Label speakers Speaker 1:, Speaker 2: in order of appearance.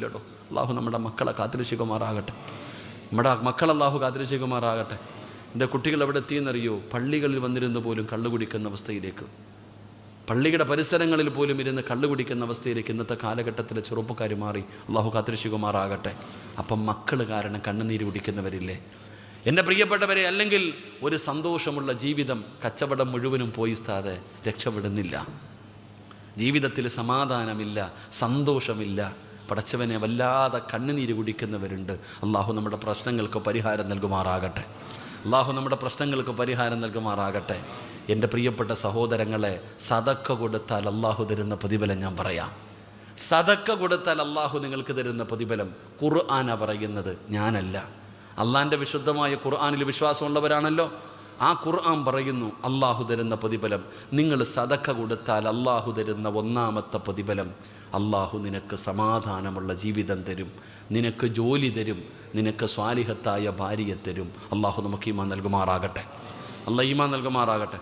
Speaker 1: ഇല്ലടോ. അള്ളാഹു നമ്മുടെ മക്കളെ കാത്തിരക്ഷിക്കുമാറാകട്ടെ. നമ്മുടെ മക്കൾ അള്ളാഹു കാത്തിരക്ഷിക്കുമാറാകട്ടെ. എൻ്റെ കുട്ടികൾ എവിടെ എത്തിയെന്നറിയോ? പള്ളികളിൽ വന്നിരുന്ന് പോലും കള്ളു കുടിക്കുന്ന അവസ്ഥയിലേക്ക്, പള്ളിയുടെ പരിസരങ്ങളിൽ പോലും ഇരുന്ന് കള്ളു കുടിക്കുന്ന അവസ്ഥയിലേക്ക് ഇന്നത്തെ കാലഘട്ടത്തിലെ ചെറുപ്പക്കാർ മാറി. അള്ളാഹു കാത്തിരക്ഷിക്കുമാറാകട്ടെ. അപ്പം മക്കൾ കാരണം കണ്ണുനീര് കുടിക്കുന്നവരില്ലേ എൻ്റെ പ്രിയപ്പെട്ടവരെ? അല്ലെങ്കിൽ ഒരു സന്തോഷമുള്ള ജീവിതം കച്ചവടം മുഴുവനും പോയി ഉസ്താദേ രക്ഷപ്പെടുന്നില്ല. ജീവിതത്തിൽ സമാധാനമില്ല, സന്തോഷമില്ല. പടച്ചവനെ വല്ലാതെ കണ്ണുനീര് കുടിക്കുന്നവരുണ്ട്. അള്ളാഹു നമ്മുടെ പ്രശ്നങ്ങൾക്ക് പരിഹാരം നൽകുമാറാകട്ടെ. അള്ളാഹു നമ്മുടെ പ്രശ്നങ്ങൾക്ക് പരിഹാരം നൽകുമാറാകട്ടെ. എൻ്റെ പ്രിയപ്പെട്ട സഹോദരങ്ങളെ, സദക്ക കൊടുത്താൽ അള്ളാഹു തരുന്ന പ്രതിഫലം ഞാൻ പറയാം. സദക്ക കൊടുത്താൽ അള്ളാഹു നിങ്ങൾക്ക് തരുന്ന പ്രതിഫലം ഖുർആനാ പറയുന്നത്, ഞാനല്ല. അള്ളാഹിൻ്റെ വിശുദ്ധമായ ഖുർആനിൽ വിശ്വാസമുള്ളവരാണല്ലോ. ആ ഖുർആൻ പറയുന്നു അള്ളാഹു തരുന്ന പ്രതിഫലം. നിങ്ങൾ സദക്ക കൊടുത്താൽ അള്ളാഹു തരുന്ന ഒന്നാമത്തെ പ്രതിഫലം, അള്ളാഹു നിനക്ക് സമാധാനമുള്ള ജീവിതം തരും, നിനക്ക് ജോലി തരും, നിനക്ക് സ്വാലിഹത്തായ ഭാര്യയെ തരും. അള്ളാഹു നമുക്ക് ഈമാൻ നൽകുമാറാകട്ടെ. അള്ളാഹ് ഈമാൻ നൽകുമാറാകട്ടെ.